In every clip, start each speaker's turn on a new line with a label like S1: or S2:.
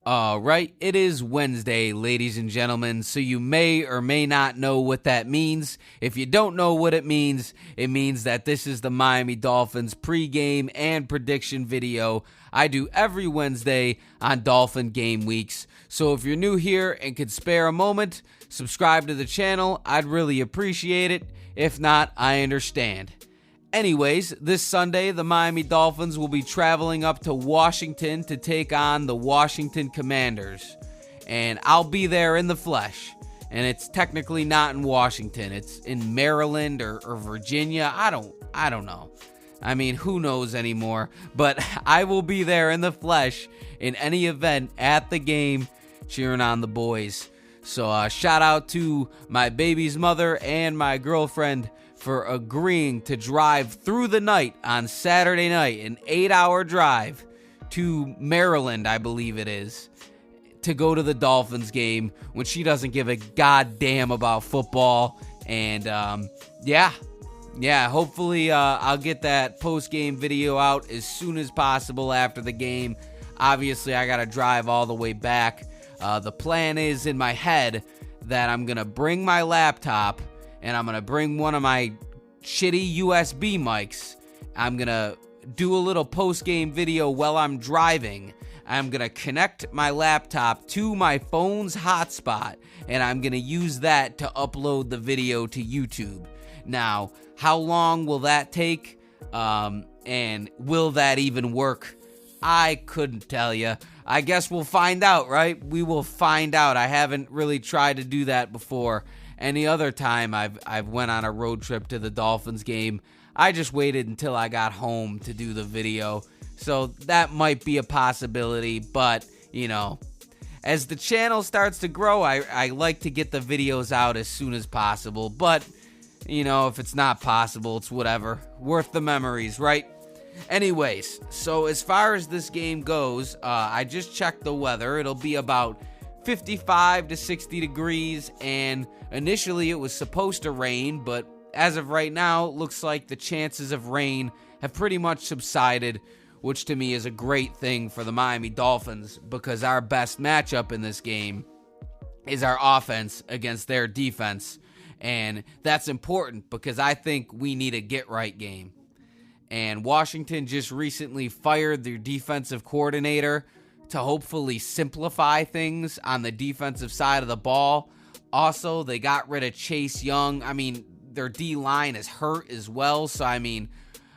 S1: All right, it is Wednesday, ladies and gentlemen, so you may or may not know what that means. If you don't know what it means that this is the Miami Dolphins pregame and prediction video I do every Wednesday on Dolphin game weeks. So if you're new here and could spare a moment, subscribe to the channel. I'd really appreciate it. If not, I understand. Anyways, this Sunday, the Miami Dolphins will be traveling up to Washington to take on the Washington Commanders. And I'll be there in the flesh. And it's technically not in Washington. It's in Maryland or Virginia. I don't know. I mean, who knows anymore? But I will be there in the flesh in any event at the game cheering on the boys. So shout out to my baby's mother and my girlfriend for agreeing to drive through the night on Saturday night, an 8-hour drive to Maryland, I believe it is, to go to the Dolphins game when she doesn't give a goddamn about football. And hopefully I'll get that post-game video out as soon as possible after the game. Obviously, I got to drive all the way back. The plan is in my head that I'm going to bring my laptop and I'm going to bring one of my shitty USB mics. I'm going to do a little post-game video while I'm driving. I'm going to connect my laptop to my phone's hotspot, and I'm going to use that to upload the video to YouTube. Now, how long will that take? And will that even work? I couldn't tell you. I guess we'll find out, right? We will find out. I haven't really tried to do that before. Any other time I've went on a road trip to the Dolphins game, I just waited until I got home to do the video. So that might be a possibility, but, you know, as the channel starts to grow, I like to get the videos out as soon as possible. But, you know, if it's not possible, it's whatever. Worth the memories, right? Anyways, so as far as this game goes, I just checked the weather. It'll be about 55 to 60 degrees, and initially it was supposed to rain, but as of right now, it looks like the chances of rain have pretty much subsided, which to me is a great thing for the Miami Dolphins, because our best matchup in this game is our offense against their defense, and that's important because I think we need a get-right game. And Washington just recently fired their defensive coordinator to hopefully simplify things on the defensive side of the ball. Also, they got rid of Chase Young. I mean, their D-line is hurt as well. So, I mean,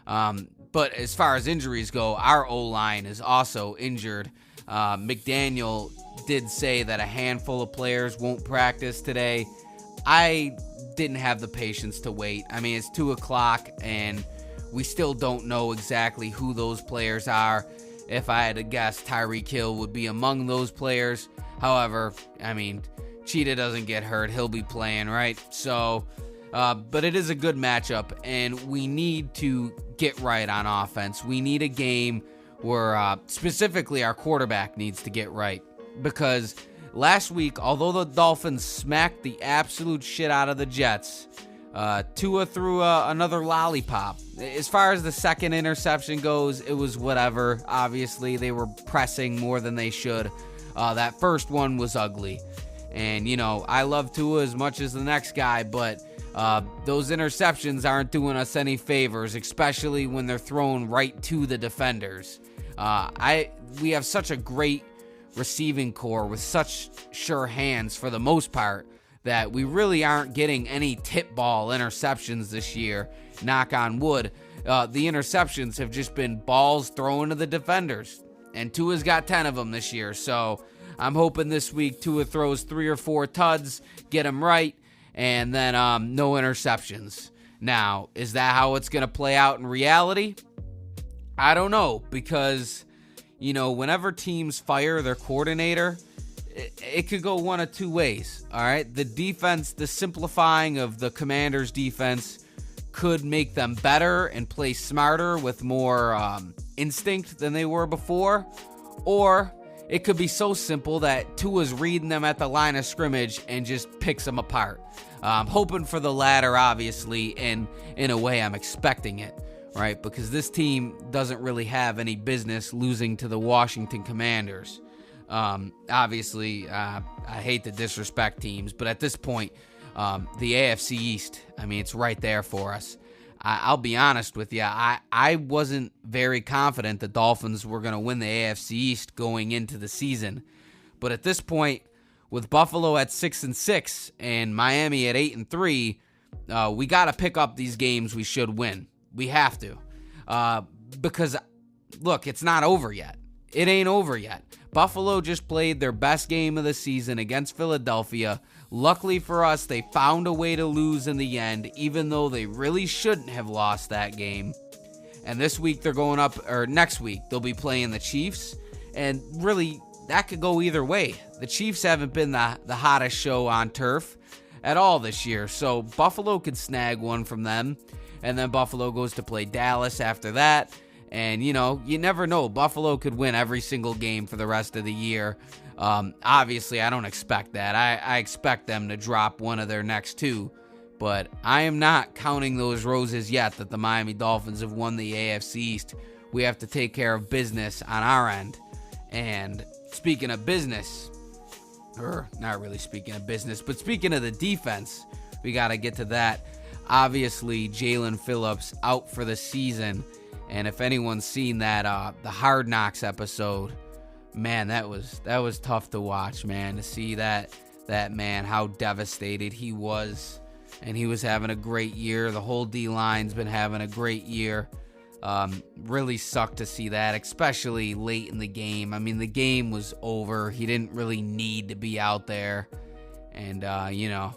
S1: but as far as injuries go, our O-line is also injured. McDaniel did say that a handful of players won't practice today. I didn't have the patience to wait. I mean, it's 2 o'clock, and we still don't know exactly who those players are. If I had to guess, Tyreek Hill would be among those players. However, I mean, Cheetah doesn't get hurt. He'll be playing, right? So, but it is a good matchup, and we need to get right on offense. We need a game where specifically our quarterback needs to get right. Because last week, although the Dolphins smacked the absolute shit out of the Jets, Tua threw another lollipop. As far as the second interception goes, it was whatever. Obviously, they were pressing more than they should. That first one was ugly. And, you know, I love Tua as much as the next guy, but those interceptions aren't doing us any favors, especially when they're thrown right to the defenders. We have such a great receiving core with such sure hands for the most part that we really aren't getting any tip ball interceptions this year, knock on wood. The interceptions have just been balls thrown to the defenders, and Tua's got 10 of them this year, so I'm hoping this week Tua throws 3 or 4 tuds, get them right, and then no interceptions. Now, is that how it's going to play out in reality? I don't know, because, you know, whenever teams fire their coordinator, it could go one of two ways, all right? The defense, the simplifying of the Commanders' defense could make them better and play smarter with more instinct than they were before, or it could be so simple that Tua's reading them at the line of scrimmage and just picks them apart. I'm hoping for the latter, obviously, and in a way I'm expecting it, right? Because this team doesn't really have any business losing to the Washington Commanders. Obviously, I hate to disrespect teams, but at this point, the AFC East, I mean, it's right there for us. I'll be honest with you. I wasn't very confident the Dolphins were going to win the AFC East going into the season. But at this point, with Buffalo at 6-6 and Miami at 8-3, we got to pick up these games we should win. We have to. Because, look, it's not over yet. It ain't over yet. Buffalo just played their best game of the season against Philadelphia. Luckily for us, they found a way to lose in the end, even though they really shouldn't have lost that game. And this week they're going up, or next week, they'll be playing the Chiefs. And really, that could go either way. The Chiefs haven't been the hottest show on turf at all this year. So Buffalo could snag one from them. And then Buffalo goes to play Dallas after that. And, you know, you never know. Buffalo could win every single game for the rest of the year. Obviously, I don't expect that. I expect them to drop one of their next two. But I am not counting those roses yet that the Miami Dolphins have won the AFC East. We have to take care of business on our end. And speaking of business, or not really speaking of business, but speaking of the defense, we got to get to that. Obviously, Jalen Phillips out for the season. And if anyone's seen that the Hard Knocks episode, man, that was tough to watch, man. To see that man, how devastated he was. And he was having a great year. The whole D-line's been having a great year. Really sucked to see that, especially late in the game. I mean, the game was over. He didn't really need to be out there. And, you know,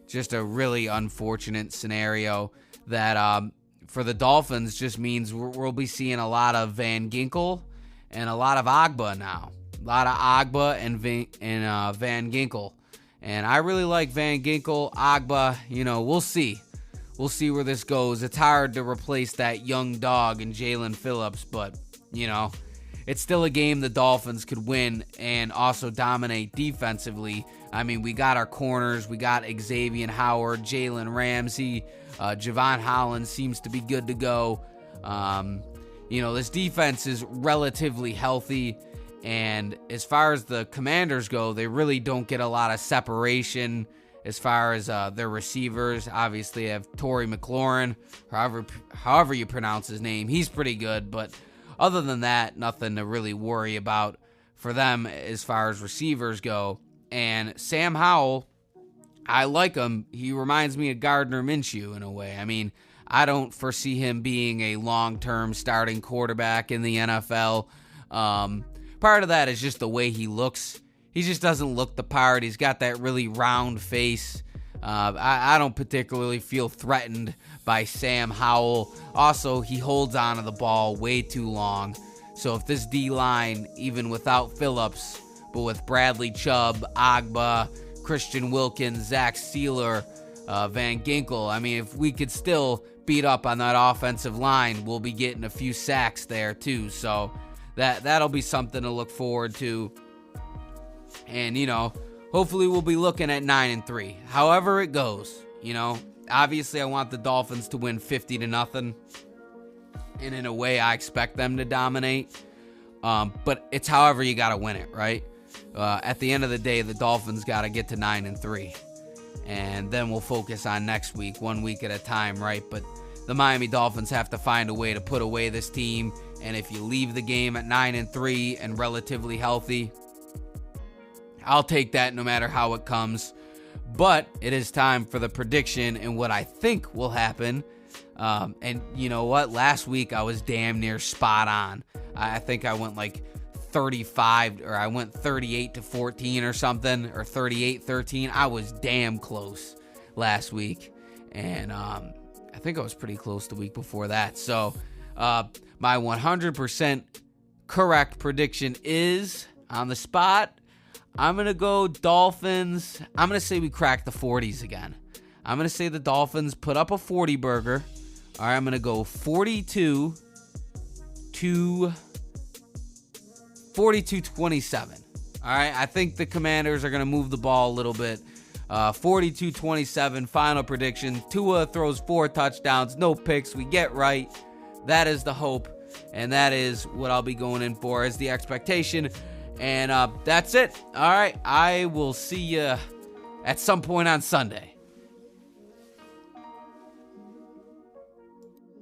S1: just a really unfortunate scenario that for the Dolphins just means we'll be seeing a lot of Van Ginkel and a lot of Agba now. A lot of Agba and Van Ginkel. And I really like Van Ginkel, Agba. You know, we'll see. We'll see where this goes. It's hard to replace that young dog in Jalen Phillips, but, you know, it's still a game the Dolphins could win and also dominate defensively. I mean, we got our corners. We got Xavier Howard, Jalen Ramsey. Javon Holland seems to be good to go. You know, this defense is relatively healthy. And as far as the Commanders go, they really don't get a lot of separation as far as their receivers. Obviously, they have Torrey McLaurin, however you pronounce his name. He's pretty good. But other than that, nothing to really worry about for them as far as receivers go. And Sam Howell, I like him. He reminds me of Gardner Minshew in a way. I mean, I don't foresee him being a long-term starting quarterback in the NFL. Part of that is just the way he looks. He just doesn't look the part. He's got that really round face. I don't particularly feel threatened by Sam Howell. Also, he holds on to the ball way too long. So if this D-line, even without Phillips, but with Bradley Chubb, Agba, Christian Wilkins, Zach Sealer, Van Ginkel, I mean, if we could still beat up on that offensive line, we'll be getting a few sacks there too. So that'll be something to look forward to. And, you know, hopefully we'll be looking at 9-3. However it goes, you know, obviously I want the Dolphins to win 50-0. And in a way, I expect them to dominate. But it's however you got to win it, right? At the end of the day, the Dolphins got to get to 9-3. And then we'll focus on next week, 1 week at a time, right? But the Miami Dolphins have to find a way to put away this team. And if you leave the game at 9-3 and relatively healthy, I'll take that no matter how it comes. But it is time for the prediction and what I think will happen. And you know what? Last week I was damn near spot on. I think I went like 35, or I went 38-14 or something, or 38-13. I was damn close last week. And I think I was pretty close the week before that. So my 100% correct prediction is, on the spot, I'm going to go Dolphins. I'm going to say we crack the 40s again. I'm going to say the Dolphins put up a 40 burger. All right, I'm going to go 42-27. All right, I think the Commanders are going to move the ball a little bit. 42-27, final prediction. Tua throws 4 touchdowns, no picks. We get right. That is the hope, and that is what I'll be going in for as the expectation. And that's it. All right, I will see you at some point on Sunday.